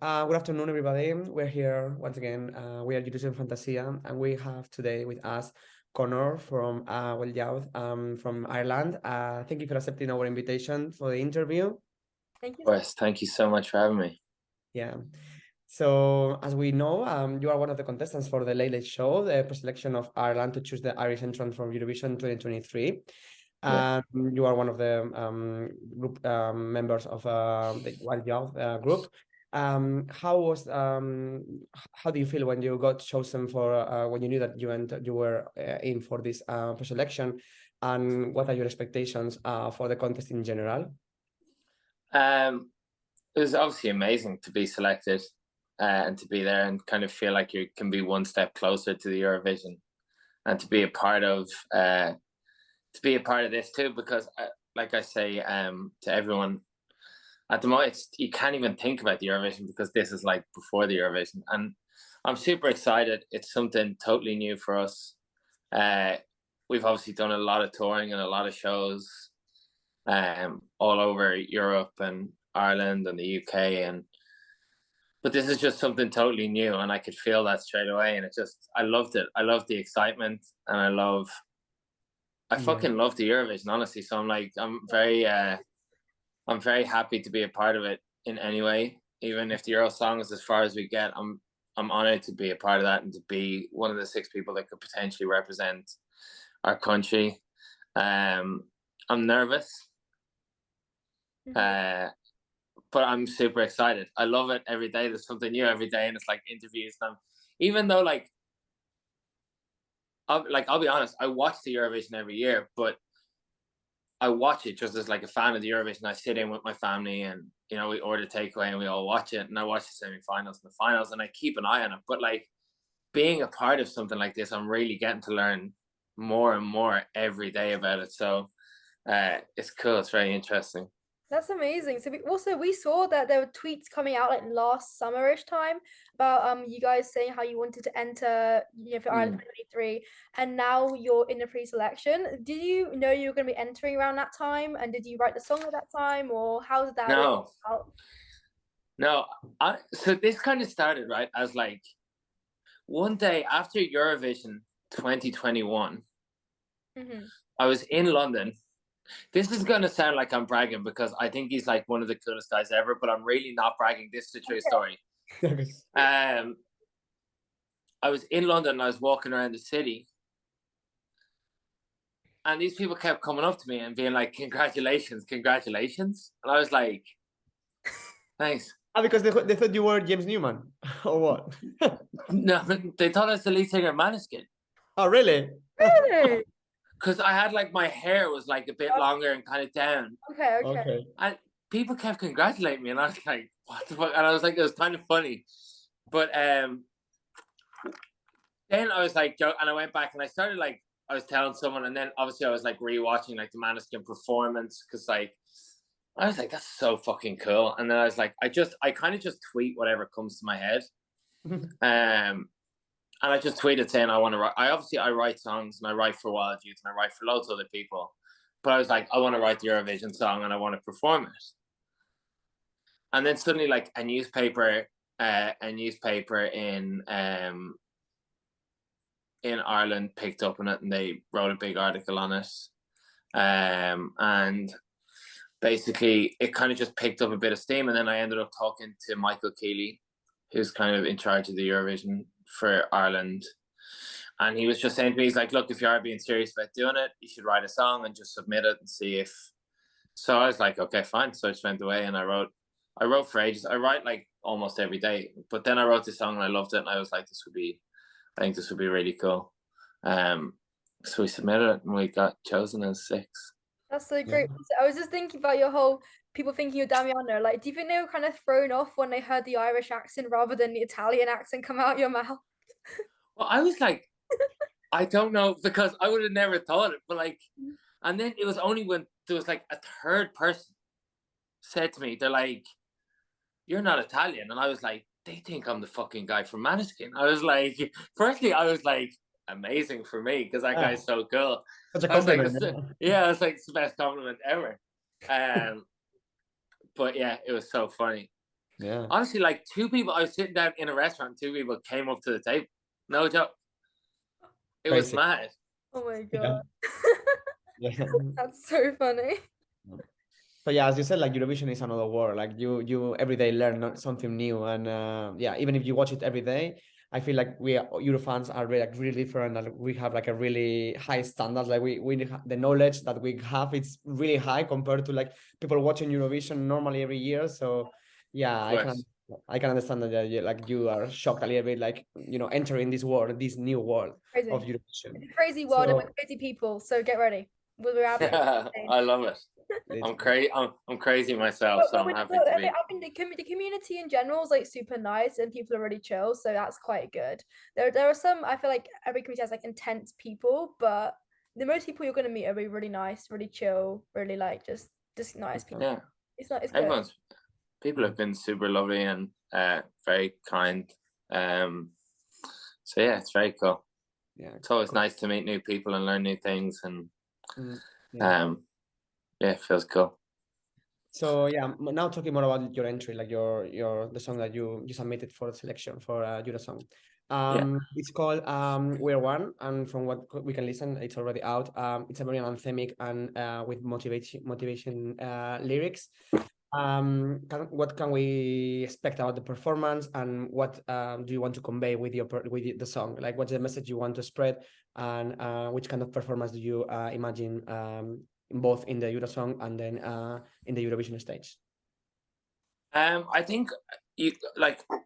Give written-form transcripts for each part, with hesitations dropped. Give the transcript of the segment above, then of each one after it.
Good afternoon, everybody. We're here once again. We are Eurovision Fantasia, and we have today with us Conor from from Ireland. Thank you for accepting our invitation for the interview. Thank Of you. course, thank you so much for having me. Yeah. So, as we know, you are one of the contestants for the Late Late Show, the pre-selection of Ireland to choose the Irish entrant from Eurovision 2023. Yeah. You are one of the group members of the Wild Youth group. How do you feel when you got chosen for when you knew that you were in for this pre-selection, and what are your expectations for the contest in general? It was obviously amazing to be selected and to be there and kind of feel like you can be one step closer to the Eurovision and to be a part of this too. Because, like I say to everyone, at the moment you can't even think about the Eurovision because this is like before the Eurovision, and I'm super excited. It's something totally new for us. We've obviously done a lot of touring and a lot of shows all over Europe and Ireland and the UK, but this is just something totally new, and I could feel that straight away, and I loved it. I loved the excitement, and I fucking love the Eurovision, honestly. So I'm very happy to be a part of it in any way, even if the Euro song is as far as we get. I'm honored to be a part of that and to be one of the 6 people that could potentially represent our country. I'm nervous, but I'm super excited. I love it every day. There's something new every day, and it's like interviews. Even though I'll be honest, I watch the Eurovision every year, but I watch it just as like a fan of the Eurovision. I sit in with my family, and we order takeaway and we all watch it. And I watch the semi-finals and the finals, and I keep an eye on it. But like being a part of something like this, I'm really getting to learn more and more every day about it. So it's cool. It's very interesting. That's amazing. So we saw that there were tweets coming out like last summerish time about you guys saying how you wanted to enter for Ireland 23, and now you're in the pre-selection. Did you know you were going to be entering around that time, and did you write the song at that time, or how did that all No, come out? no. So this kind of started right as like one day after Eurovision 2021. I was in London. This is going to sound like I'm bragging because I think he's like one of the coolest guys ever, but I'm really not bragging. This is a true story. I was in London and I was walking around the city, and these people kept coming up to me and being like, congratulations, congratulations. And I was like, thanks. Because they thought you were James Newman, or what? No, they thought I was the lead singer of Maneskin. Oh, really? Really? Because I had like my hair was like a bit longer and kind of down. Okay. And people kept congratulating me, and I was like, what the fuck? And I was like, it was kind of funny. But then I was like, and I went back and I started like, I was telling someone, and then obviously I was like rewatching like the Maneskin performance because like I was like, that's so fucking cool. And then I was like, I kind of just tweet whatever comes to my head. And I just tweeted saying I want to write. I write songs, and I write for Wild Youth, and I write for loads of other people. But I was like, I want to write the Eurovision song, and I want to perform it. And then suddenly, like a newspaper in Ireland picked up on it, and they wrote a big article on it. And basically, it kind of just picked up a bit of steam. And then I ended up talking to Michael Keeley, who's kind of in charge of the Eurovision for Ireland. And he was just saying to me, he's like, look, if you are being serious about doing it, you should write a song and just submit it and see if. So I was like, okay, fine. So I just went away and I wrote for ages. I write like almost every day. But then I wrote this song and I loved it. And I was like, I think this would be really cool. So we submitted it and we got chosen as 6. That's so great. I was just thinking about your whole people thinking you're Damiano. Like, do you think they were kind of thrown off when they heard the Irish accent rather than the Italian accent come out your mouth? Well, I was like, I don't know, because I would have never thought it, but like, and then it was only when there was like a third person said to me, they're like, you're not Italian. And I was like, they think I'm the fucking guy from Maneskin. I was like, firstly, I was like, amazing for me because that guy's so cool. Such a compliment. Yeah, it's like it's the best compliment ever. But yeah, it was so funny. Yeah. Honestly, like 2 people, I was sitting down in a restaurant, 2 people came up to the table. No joke. It was Crazy. mad. Oh my Yeah. god. Yeah. That's so funny. But yeah, as you said, like Eurovision is another world. Like you every day learn something new, and yeah, even if you watch it every day, I feel like we are, Euro fans are really, like, really different. Like we have like a really high standard. Like the knowledge that we have, it's really high compared to like people watching Eurovision normally every year. So yeah, Of course. I can understand that you are shocked a little bit, like entering this world, this new world Crazy. of Eurovision. It's a crazy world and So we're crazy people, so get ready. We're absolutely insane. I love it. it's I'm crazy myself, so I'm happy to be. I think the community in general is like super nice and people are really chill, so that's quite good. There are some, I feel like every community has like intense people, but the most people you're gonna meet are really nice, really chill, really like just nice people. Yeah, It's good. people have been super lovely and very kind. So yeah, it's very cool. yeah, It's always cool. nice to meet new people and learn new things, and Yeah. yeah, it feels cool. So yeah, now talking more about your entry, like the song that you submitted for selection for Eurosong. It's called We're One, and from what we can listen, it's already out. It's a very anthemic and with motivation lyrics. What can we expect about the performance, and what do you want to convey with the song? Like, what's the message you want to spread, and which kind of performance do you imagine both in the Eurosong and then in the Eurovision stage? I think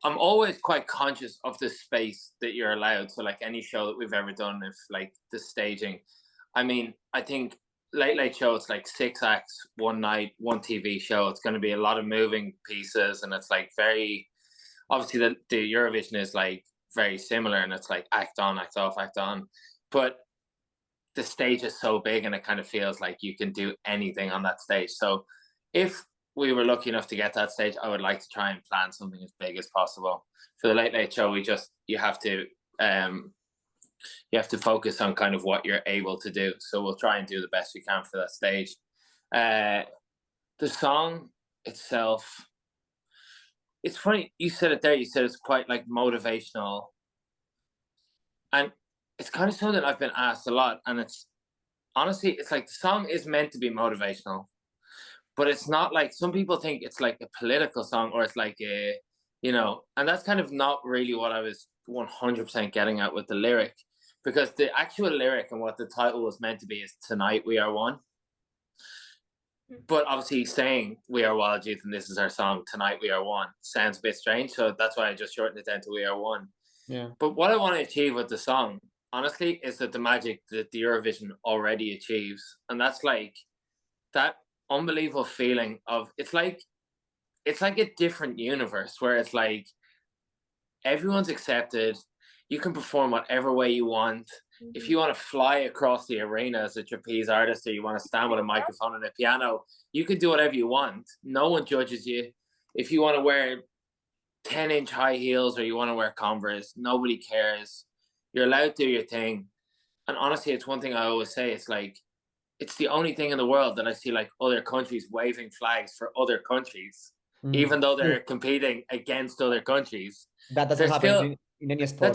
I'm always quite conscious of the space that you're allowed. So like any show that we've ever done, if like the staging, I mean, I think late show, it's like 6 acts, one night, one TV show. It's going to be a lot of moving pieces, and it's like very obviously the Eurovision is like very similar, and it's like act on, act off, act on, but the stage is so big and it kind of feels like you can do anything on that stage. So if we were lucky enough to get that stage, I would like to try and plan something as big as possible. For the late show, you have to focus on kind of what you're able to do. So we'll try and do the best we can for that stage. The song itself, it's funny, you said it there, you said it's quite like motivational. And it's kind of something I've been asked a lot. And it's honestly, it's like the song is meant to be motivational, but it's not like some people think it's like a political song, or it's like and that's kind of not really what I was 100% getting at with the lyric, because the actual lyric and what the title was meant to be is Tonight We Are One. But obviously saying We Are Wild Youth and this is our song, Tonight We Are One, sounds a bit strange. So that's why I just shortened it down to We Are One. Yeah. But what I want to achieve with the song, honestly, is that the magic that the Eurovision already achieves. And that's like that unbelievable feeling of it's like a different universe where it's like everyone's accepted. You can perform whatever way you want. If you want to fly across the arena as a trapeze artist, or you want to stand with a microphone and a piano, you can do whatever you want. No one judges you. If you want to wear 10-inch high heels or you want to wear Converse, nobody cares. You're allowed to do your thing. And honestly, it's one thing I always say. It's like, it's the only thing in the world that I see like other countries waving flags for other countries, even though they're competing against other countries. That doesn't happen in any sport.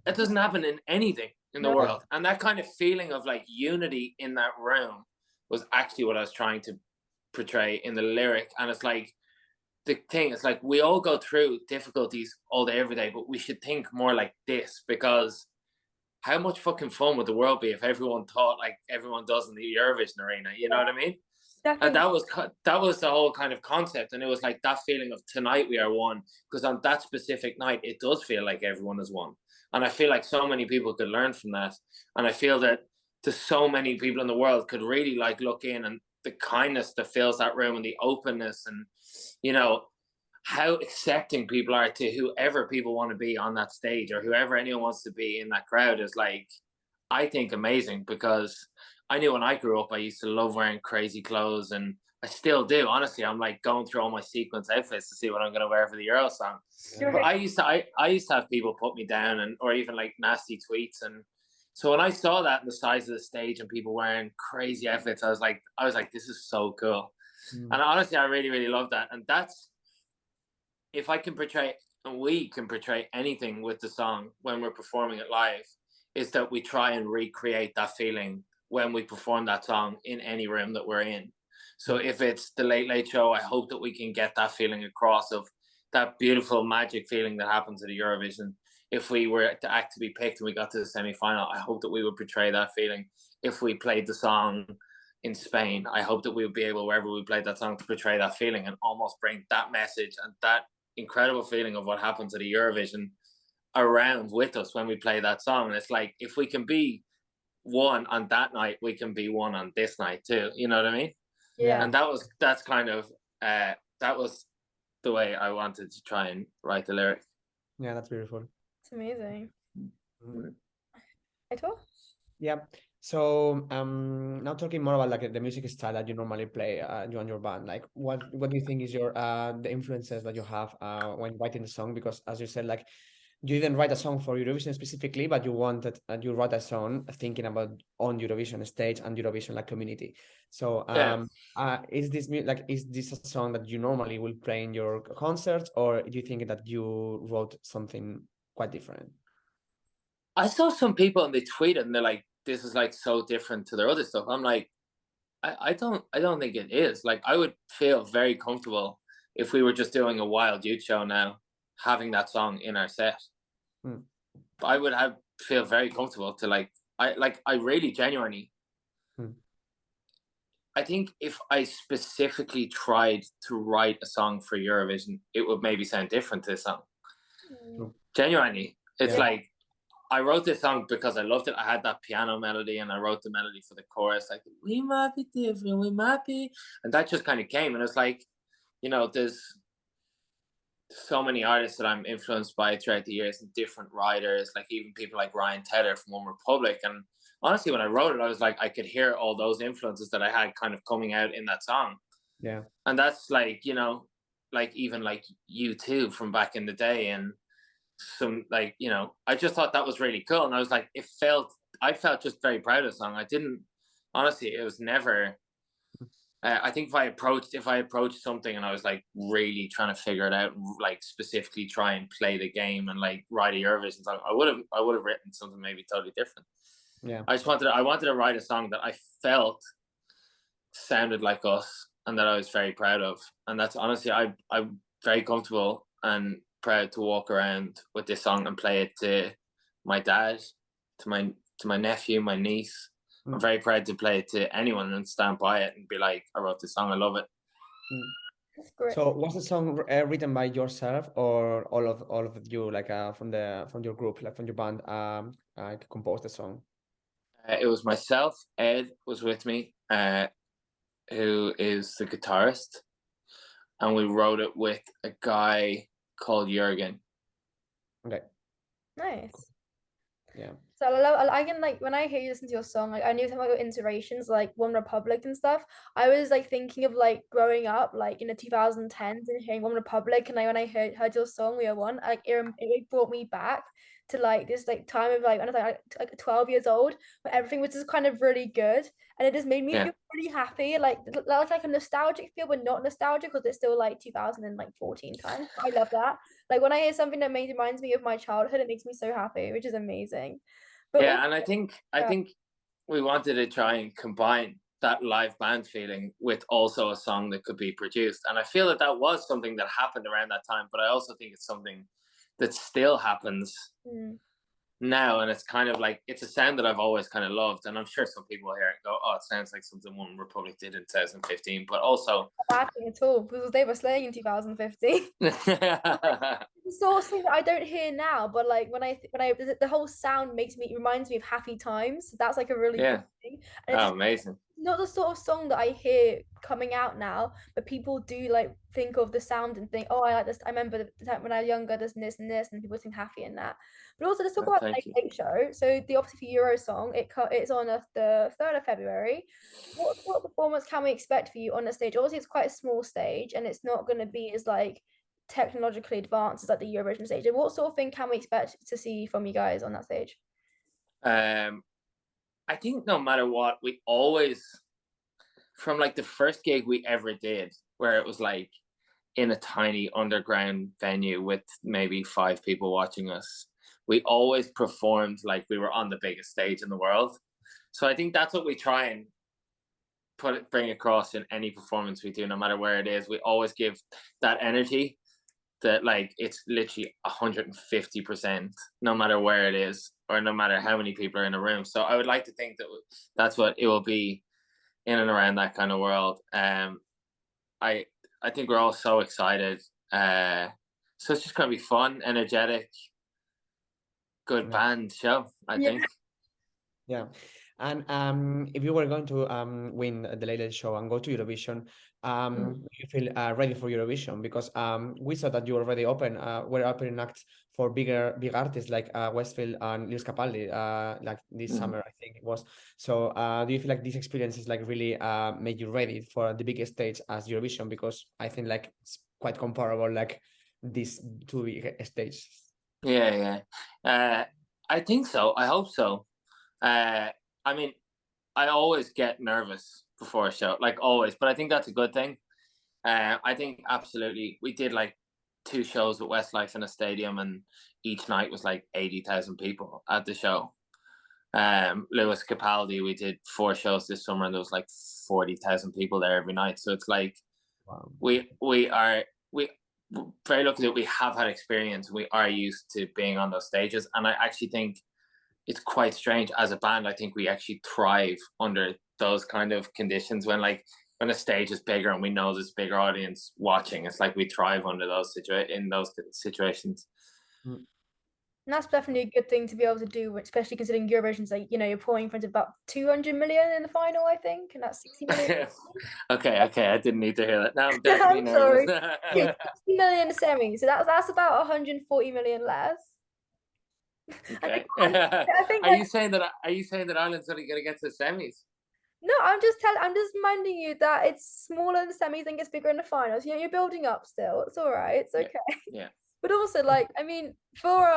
That doesn't happen in anything in the world. And that kind of feeling of like unity in that room was actually what I was trying to portray in the lyric. And it's like, the thing is like, we all go through difficulties all day, every day, but we should think more like this, because how much fucking fun would the world be if everyone thought like everyone does in the Eurovision arena? You know what I mean? Definitely. And that was the whole kind of concept. And it was like that feeling of tonight we are one, because on that specific night, it does feel like everyone is one. And I feel like so many people could learn from that. And I feel that so many people in the world could really like look in, and the kindness that fills that room and the openness, and, you know, how accepting people are to whoever people want to be on that stage, or whoever anyone wants to be in that crowd, is like, I think amazing. Because I knew when I grew up, I used to love wearing crazy clothes, and I still do. Honestly, I'm like going through all my sequence outfits to see what I'm going to wear for the Euro song. Yeah. But I used to have people put me down, or even like nasty tweets. And so when I saw that in the size of the stage and people wearing crazy outfits, I was like, this is so cool. And honestly, I really, really love that. And that's if I can portray, and we can portray anything with the song when we're performing it live, is that we try and recreate that feeling when we perform that song in any room that we're in. So if it's the Late Late Show, I hope that we can get that feeling across of that beautiful magic feeling that happens at a Eurovision. If we were to act to be picked and we got to the semi-final, I hope that we would portray that feeling. If we played the song in Spain, I hope that we would be able, wherever we played that song, to portray that feeling and almost bring that message and that incredible feeling of what happens at a Eurovision around with us when we play that song. And it's like, if we can be one on that night, we can be one on this night too. You know what I mean? Yeah. And that's kind of that was the way I wanted to try and write the lyric. Yeah, that's beautiful. It's amazing. Mhm. Aitor? Yeah. So now talking more about like the music style that you normally play, you and your band, like what do you think is your the influences that you have when writing the song? Because as you said, like you didn't write a song for Eurovision specifically, but you wanted you wrote a song thinking about on Eurovision stage and Eurovision like community. So is this like is this a song that you normally will play in your concerts, or do you think that you wrote something quite different? I saw some people and they tweeted and they're like, "This is like so different to their other stuff." I'm like, I don't think it is. Like, I would feel very comfortable if we were just doing a Wild Youth show now, having that song in our set. Hmm. I would feel very comfortable to I really genuinely. Hmm. I think if I specifically tried to write a song for Eurovision, it would maybe sound different to this song. True. Genuinely, it's Yeah. like I wrote this song because I loved it. I had that piano melody, and I wrote the melody for the chorus, like "We might be different, we might be," and that just kind of came. And it's like, there's so many artists that I'm influenced by throughout the years, and different writers, like even people like Ryan Tedder from One Republic. And honestly, when I wrote it, I was like, I could hear all those influences that I had kind of coming out in that song. Yeah. And that's like, like even like U2 from back in the day, and some like, I just thought that was really cool. And I was like, I felt just very proud of the song. I didn't, honestly, it was never, I think if I approached something and I was like really trying to figure it out and like specifically try and play the game and like write a Eurovision song, I would have written something maybe totally different. Yeah. I wanted to write a song that I felt sounded like us and that I was very proud of. And that's honestly, I'm very comfortable and proud to walk around with this song and play it to my dad, to my nephew, my niece. I'm very proud to play it to anyone and stand by it and be like, I wrote this song, I love it. That's great. So was the song written by yourself or all of you, like from your group, like from your band, composed the song? It was myself. Ed was with me, who is the guitarist, and we wrote it with a guy called Jurgen. Okay. Nice. Yeah. So I can like when I hear you listen to your song, like I knew some of your inspirations, like One Republic and stuff. I was like thinking of like growing up, like in the 2010s and hearing One Republic, and like when I heard your song, We Are One, like it brought me back to like this like time of like I was like 12 years old, where everything was just kind of really good, and it just made me feel really happy, like a nostalgic feel, but not nostalgic because it's still like 2014 times. I love that. Like when I hear something that reminds me of my childhood, it makes me so happy, which is amazing. But Yeah, also, and I think we wanted to try and combine that live band feeling with also a song that could be produced. And I feel that was something that happened around that time, but I also think it's something that still happens now. And it's kind of like, it's a sound that I've always kind of loved. And I'm sure some people hear it and go, oh, it sounds like something One Republic did in 2015, but also bad thing at all because they were slaying in 2015. It's sort of something that I don't hear now, but like when the whole sound reminds me of happy times. So that's like a really good thing. And it's Oh, amazing. not the sort of song that I hear coming out now, but people do like think of the sound and think, oh, I like this. I remember the time when I was younger, there's this and this, and people sing happy in that. But also, let's talk about the Late Show. So the obviously for Euro song, it's on the 3rd of February. What performance can we expect for you on the stage? Obviously, it's quite a small stage, and it's not going to be as like technologically advanced as like the Eurovision stage. And what sort of thing can we expect to see from you guys on that stage? I think no matter what, we always, from like the first gig we ever did, where it was like, in a tiny underground venue with maybe 5 people watching us. We always performed like we were on the biggest stage in the world. So I think that's what we try and bring across in any performance we do, no matter where it is. We always give that energy that like it's literally 150%, no matter where it is or no matter how many people are in a room. So I would like to think that that's what it will be in and around that kind of world. I think we're all so excited. So it's just going to be fun, energetic, good band show, I think. Yeah. And if you were going to win the Late Show and go to Eurovision, you feel ready for Eurovision? Because we saw that you already were opening acts for big artists like Westfield and Lewis Capaldi like this summer, I think it was. So do you feel like this experience is like really made you ready for the biggest stage as Eurovision? Because I think like it's quite comparable, like these two big stages. Yeah. I think so. I hope so. I mean, I always get nervous before a show, like always, but I think that's a good thing. I think absolutely. We did like 2 shows with Westlife in a stadium, and each night was like 80,000 people at the show. Lewis Capaldi, we did 4 shows this summer, and there was like 40,000 people there every night. So it's like, wow. we are very lucky that we have had experience. We are used to being on those stages, and I actually think it's quite strange as a band. I think we actually thrive under those kind of conditions when a stage is bigger and we know there's a bigger audience watching. It's like we thrive under those situations. And that's definitely a good thing to be able to do, especially considering Eurovision's like, you're pouring in front of about 200 million in the final, I think, and that's 60 million. Okay, I didn't need to hear that. Now I'm definitely nervous. Sorry. 60 million semi, so that's about 140 million less. Okay. I think Are you saying that Ireland's only going to get to the semis? No, I'm just reminding you that it's smaller in the semis and gets bigger in the finals. You're building up still. It's all right. It's okay. Yeah. But also, like, I mean, for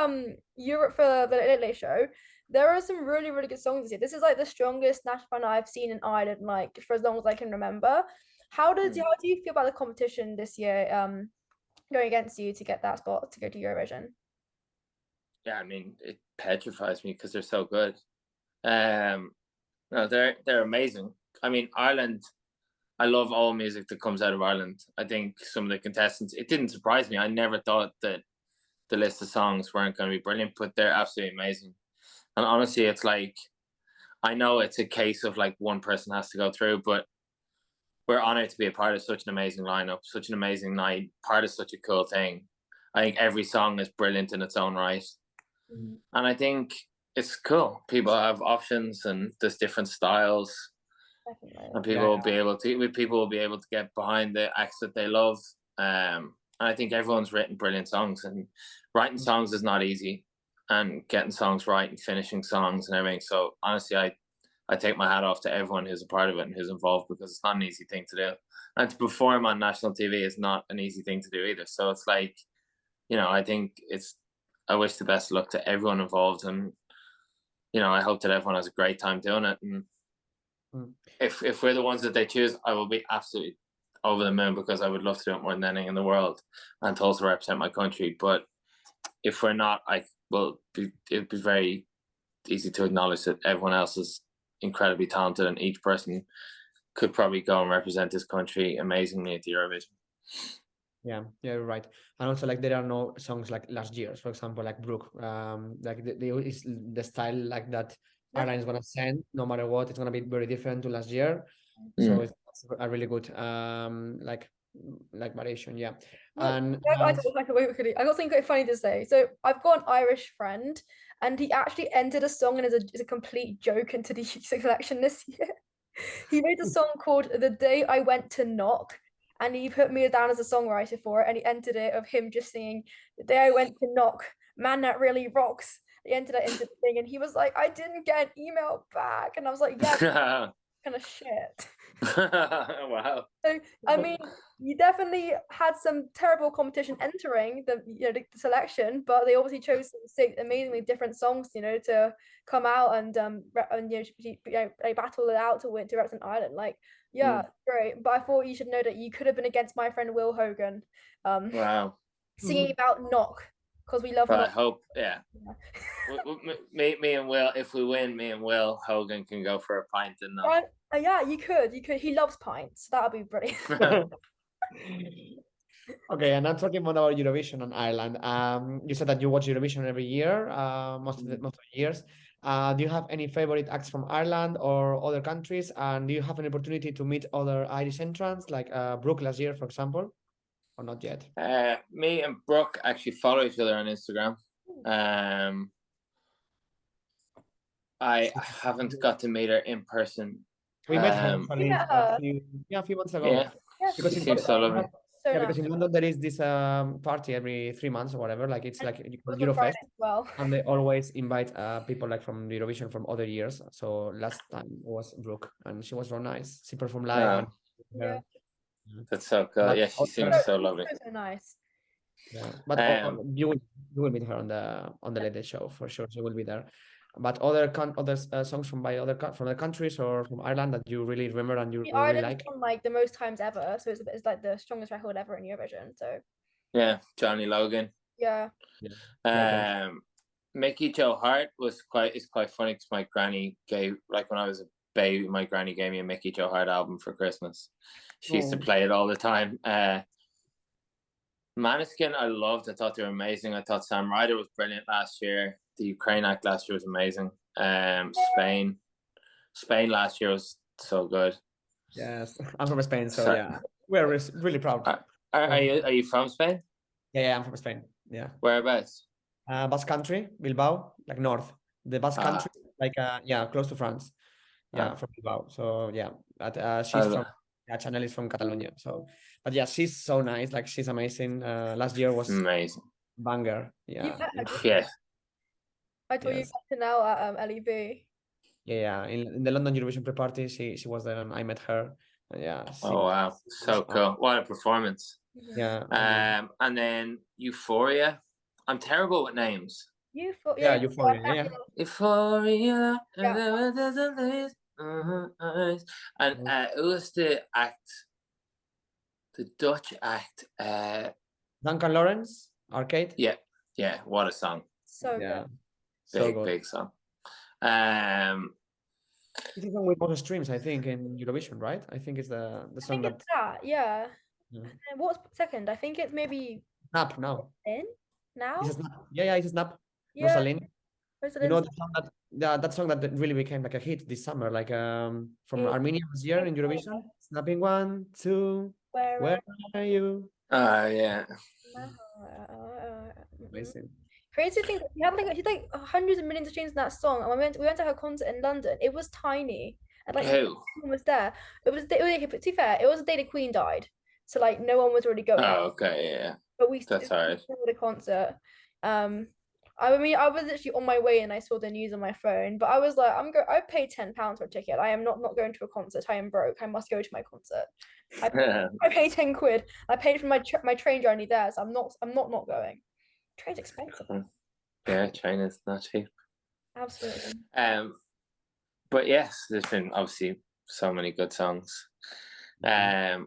Europe, for the Late Late Show, there are some really, really good songs this year. This is like the strongest national band I've seen in Ireland, like for as long as I can remember. How do you feel about the competition this year, going against you to get that spot to go to Eurovision? Yeah, I mean, it petrifies me because they're so good. No, they're amazing. I mean, Ireland, I love all music that comes out of Ireland. I think some of the contestants, it didn't surprise me. I never thought that the list of songs weren't going to be brilliant, but they're absolutely amazing. And honestly, it's like, I know it's a case of like one person has to go through, but we're honored to be a part of such an amazing lineup, such an amazing night, part of such a cool thing. I think every song is brilliant in its own right. And I think it's cool. People have options and there's different styles. Definitely. And people will be able to get behind the acts that they love. And I think everyone's written brilliant songs, and writing songs is not easy, and getting songs right and finishing songs and everything. So honestly, I take my hat off to everyone who's a part of it and who's involved, because it's not an easy thing to do. And to perform on national TV is not an easy thing to do either. So it's like, I think I wish the best of luck to everyone involved, and I hope that everyone has a great time doing it. And if we're the ones that they choose, I will be absolutely over the moon, because I would love to do it more than anything in the world, and to also represent my country. But if we're not, it'd be very easy to acknowledge that everyone else is incredibly talented, and each person could probably go and represent this country amazingly at the Eurovision. Yeah, you're right. And also, like, there are no songs like last year's, for example, like Brooke. Like is the style like that Ireland is gonna send, no matter what, it's gonna be very different to last year. So it's a really good like variation, yeah. And I got something quite funny to say. So I've got an Irish friend, and he actually entered a song and is a complete joke into the music selection this year. He made a song called "The Day I Went to Knock," and he put me down as a songwriter for it, and he entered it of him just singing "The Day I Went to Knock, man that really rocks." He entered it into the thing, and he was like, "I didn't get an email back," and I was like, "Yeah, kind of shit." Wow. So I mean, you definitely had some terrible competition entering the selection, but they obviously chose some amazingly different songs, to come out and they battle it out to win to represent Ireland. Like, yeah, great. But I thought you should know that you could have been against my friend Will Hogan, Wow. singing about knock, because we love But I knock. hope, yeah. Me and Will, if we win, me and Will Hogan can go for a pint and that. Right? Yeah, you could. He loves pints. That would be brilliant. Okay, and I'm talking more about Eurovision and Ireland. You said that you watch Eurovision every year, most of the years. Do you have any favorite acts from Ireland or other countries? And do you have an opportunity to meet other Irish entrants, like Brooke last year, for example, or not yet? Me and Brooke actually follow each other on Instagram. I haven't got to meet her in person. We met her actually a few months ago. Yeah, because she in seems so lovely. So because in London there is this party every 3 months or whatever. Like it's like Eurofest, well. and they always invite people like from Eurovision from other years. So last time was Brooke, and she was so nice. She performed live. Yeah. That's so cool. Yeah, she seems so lovely. So nice. Yeah, but you will meet her on the latest show for sure. She will be there. But other songs from other countries or from Ireland that you really remember and you really like? Won, like the most times ever, so it's like the strongest record ever in Eurovision. So yeah, Johnny Logan. Yeah. Mickey Joe Hart is quite funny because my granny gave, like when I was a baby, my granny gave me a Mickey Joe Hart album for Christmas. She used to play it all the time. Maneskin, I loved. I thought they were amazing. I thought Sam Ryder was brilliant last year. The Ukraine act last year was amazing. Spain last year was so good. Yes, I'm from Spain, so yeah, we're really proud. Are you from Spain? Yeah, I'm from Spain. Yeah. Whereabouts? Basque Country, Bilbao, like north. The Basque Country, like close to France. Yeah, from Bilbao. So yeah, but she's from Chanel is from Catalonia. So, but yeah, she's so nice. Like she's amazing. Last year was amazing. Banger. Yeah. Yeah. I told you to now at LEB. Yeah. In the London Eurovision pre-party, she was there and I met her. Yeah. Oh wow, so cool! What a performance. Yeah. And then Euphoria. I'm terrible with names. Euphoria. Yeah. Euphoria. And who was the act? The Dutch act. Duncan Lawrence, Arcade. Yeah. What a song. So good. Big song. It's the song with most streams, I think, in Eurovision, right? I think it's the song that. Yeah. And what's second? I think it's maybe Snap now. Now? It's a Snap. Yeah, it's a Snap. Yeah. Rosalind. You know that song that really became like a hit this summer, like from Armenia this year in Eurovision. Snapping 1, 2. Where are you? Yeah. Amazing. Crazy thing, she had like hundreds of millions of streams in that song, and we went to her concert in London. It was tiny, and like everyone was there. To be fair, it was the day the Queen died, so like no one was really going. Oh, okay, yeah. But that's alright. The concert. I mean, I was literally on my way and I saw the news on my phone, but I was like, I paid £10 for a ticket. I am not going to a concert. I am broke. I must go to my concert. I paid 10 quid. I paid for my train journey there, so I'm not going. Train's expensive. Yeah, train is not cheap. Absolutely. But yes, there's been obviously so many good songs. And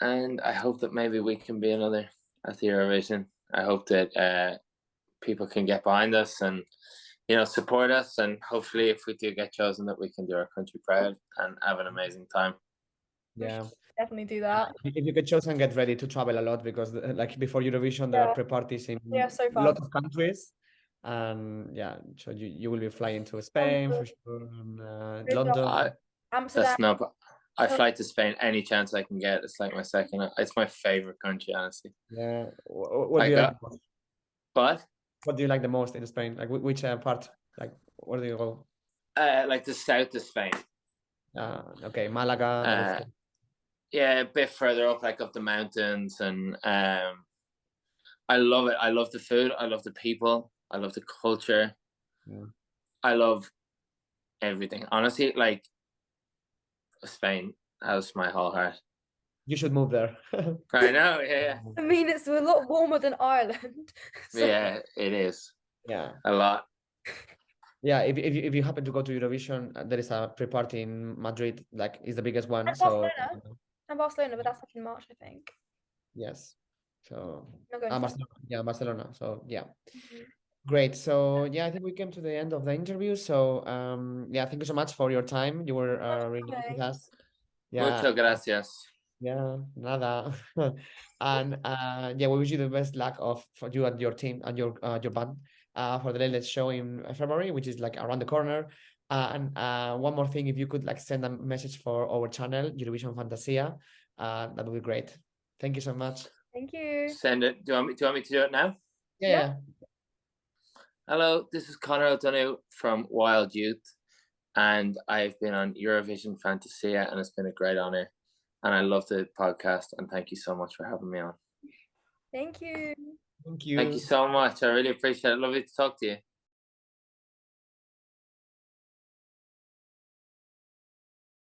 I hope that maybe we can be another at the Eurovision. I hope that people can get behind us and support us, and hopefully if we do get chosen, that we can do our country proud and have an amazing time. Yeah, definitely do that. If you get chosen, get ready to travel a lot, because like before Eurovision there are pre-parties in a lot of countries, and so you will be flying to Spain for sure, and London, Amsterdam. I fly to Spain any chance I can get. It's like my second. It's my favorite country, honestly. Yeah. What do you like? What do you like the most in Spain? Like which part? Like where do you go? Like the south of Spain. Okay, Malaga. Yeah, a bit further up, like up the mountains, and I love it. I love the food. I love the people. I love the culture. Yeah. I love everything. Honestly, like Spain has my whole heart. You should move there. I know, yeah. I mean, it's a lot warmer than Ireland. So Yeah, it is. Yeah. A lot. Yeah, if you happen to go to Eurovision, there is a pre-party in Madrid, like is the biggest one. And So Barcelona, but that's like in March, I think. yes. So Not going to that. Barcelona. Yeah, Barcelona. So yeah. Mhm. Great. So yeah, I think we came to the end of the interview. So yeah, thank you so much for your time. You were really good with Okay. us. Yeah. Muchas gracias. Yeah, nada. And yeah, we wish you the best luck for you and your team and your band for the latest show in February, which is like around the corner. And one more thing, if you could like send a message for our channel, Eurovision Fantasia, that would be great. Thank you so much. Thank you. Send it. Do you want me to do it now? Yeah. Hello, this is Conor O'Donoghue from Wild Youth, and I've been on Eurovision Fantasia, and it's been a great honor. And I love the podcast, and thank you so much for having me on. Thank you. Thank you. Thank you so much. I really appreciate it. Lovely to talk to you.